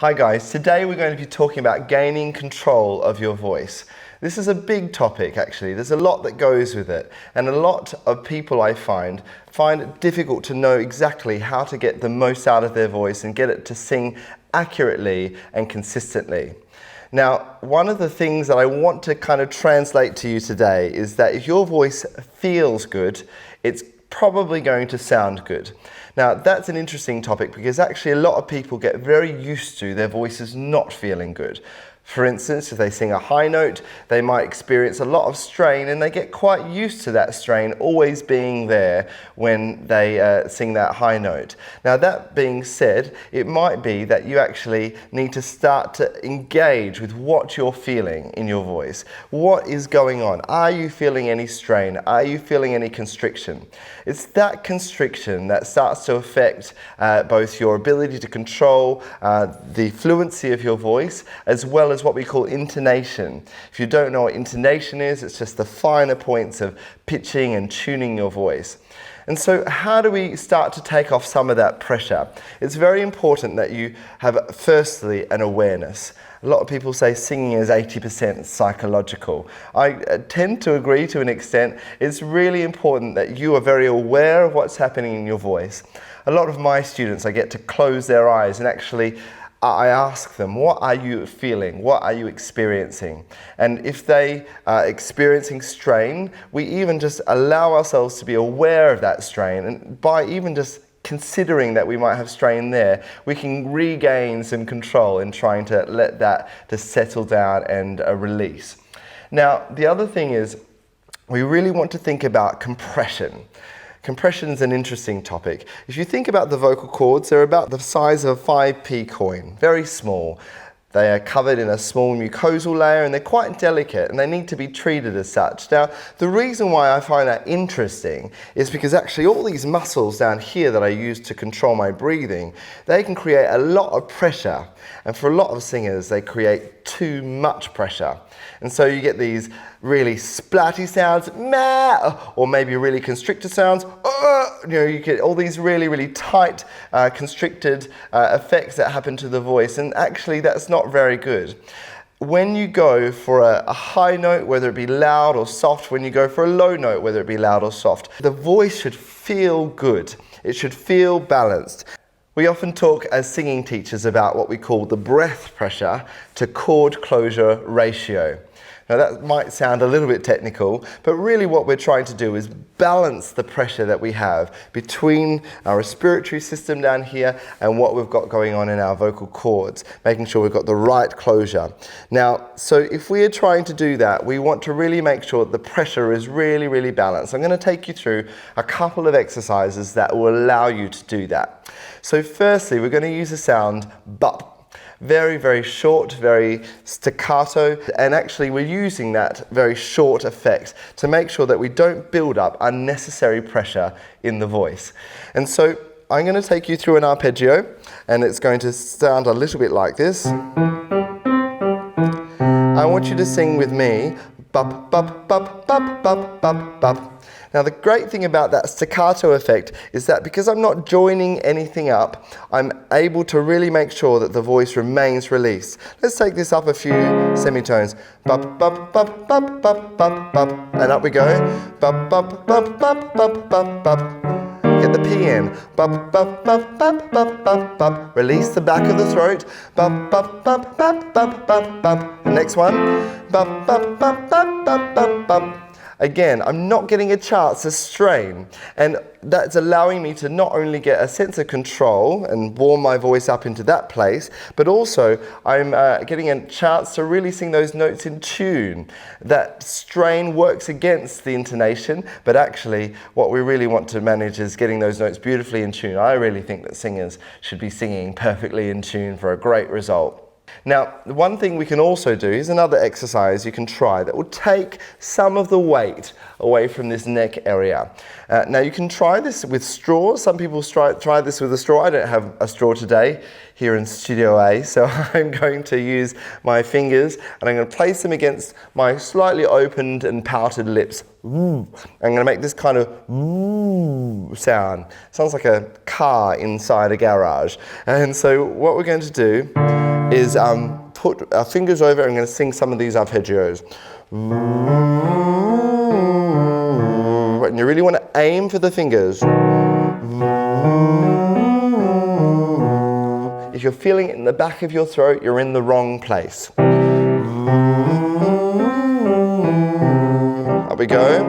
Hi guys, today we're going to be talking about gaining control of your voice. This is a big topic actually, there's a lot that goes with it, and a lot of people I find it difficult to know exactly how to get the most out of their voice and get it to sing accurately and consistently. Now, one of the things that I want to kind of translate to you today is that if your voice feels good, it's probably going to sound good. Now, that's an interesting topic because actually a lot of people get very used to their voices not feeling good. For instance, if they sing a high note, they might experience a lot of strain and they get quite used to that strain always being there when they sing that high note. Now, that being said, it might be that you actually need to start to engage with what you're feeling in your voice. What is going on? Are you feeling any strain? Are you feeling any constriction? It's that constriction that starts to affect both your ability to control the fluency of your voice as well as what we call intonation. If you don't know what intonation is, it's just the finer points of pitching and tuning your voice. And so how do we start to take off some of that pressure? It's very important that you have firstly an awareness. A lot of people say singing is 80% psychological. I tend to agree to an extent. It's really important that you are very aware of what's happening in your voice. A lot of my students, I get to close their eyes and actually I ask them, what are you feeling? What are you experiencing? And if they are experiencing strain, we even just allow ourselves to be aware of that strain. And by even just considering that we might have strain there, we can regain some control in trying to let that to settle down and release. Now, the other thing is we really want to think about compression. Compression is an interesting topic. If you think about the vocal cords, they're about the size of a 5p coin, very small. They are covered in a small mucosal layer and they're quite delicate and they need to be treated as such. Now, the reason why I find that interesting is because actually all these muscles down here that I use to control my breathing, they can create a lot of pressure. And for a lot of singers, they create too much pressure. And so you get these really splatty sounds, meh, or maybe really constricted sounds, you get all these really, really tight, constricted effects that happen to the voice, and actually that's not very good. When you go for a high note, whether it be loud or soft, when you go for a low note, whether it be loud or soft, the voice should feel good. It should feel balanced. We often talk as singing teachers about what we call the breath pressure to chord closure ratio. Now that might sound a little bit technical, but really what we're trying to do is balance the pressure that we have between our respiratory system down here and what we've got going on in our vocal cords, making sure we've got the right closure. Now, so if we are trying to do that, we want to really make sure that the pressure is really, really balanced. I'm going to take you through a couple of exercises that will allow you to do that. So firstly, we're going to use the sound bup. Very, very short, very staccato, and actually we're using that very short effect to make sure that we don't build up unnecessary pressure in the voice. And so I'm going to take you through an arpeggio, and it's going to sound a little bit like this. I want you to sing with me, bup, bup, bup, bup, bup, bup, bup. Now the great thing about that staccato effect is that because I'm not joining anything up, I'm able to really make sure that the voice remains released. Let's take this up a few semitones. Bup, bup, bup, bup, bup, bup, bup. And up we go. Bup, bup, bup, bup, bup, bup, bup. Get the P in. Bup, bup, bup, bup, bup, bup, bup. Release the back of the throat. Bup, bup, bup, bup, bup, bup, bup. The next one. Bup, bup, bup, bup, bup, bup, bup. Again, I'm not getting a chance to strain, and that's allowing me to not only get a sense of control and warm my voice up into that place, but also I'm getting a chance to really sing those notes in tune. That strain works against the intonation, but actually what we really want to manage is getting those notes beautifully in tune. I really think that singers should be singing perfectly in tune for a great result. Now, one thing we can also do is another exercise you can try that will take some of the weight away from this neck area. Now, you can try this with straws. Some people try this with a straw. I don't have a straw today here in Studio A, so I'm going to use my fingers and I'm going to place them against my slightly opened and pouted lips. I'm going to make this kind of sound. Sounds like a car inside a garage. And so what we're going to do is put our fingers over. I'm going to sing some of these arpeggios. And you really want to aim for the fingers. If you're feeling it in the back of your throat, you're in the wrong place. Up we go.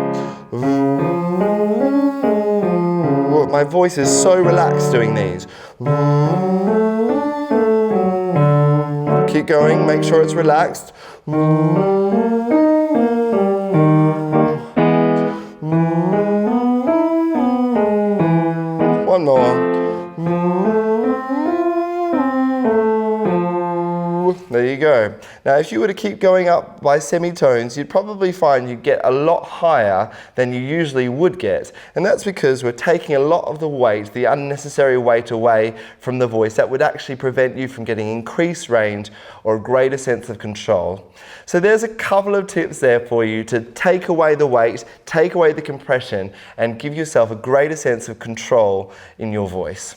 My voice is so relaxed doing these. Keep going, make sure it's relaxed. One more. There you go. Now, if you were to keep going up by semitones, you'd probably find you'd get a lot higher than you usually would get. And that's because we're taking a lot of the weight, the unnecessary weight, away from the voice. That would actually prevent you from getting increased range or a greater sense of control. So there's a couple of tips there for you to take away the weight, take away the compression, and give yourself a greater sense of control in your voice.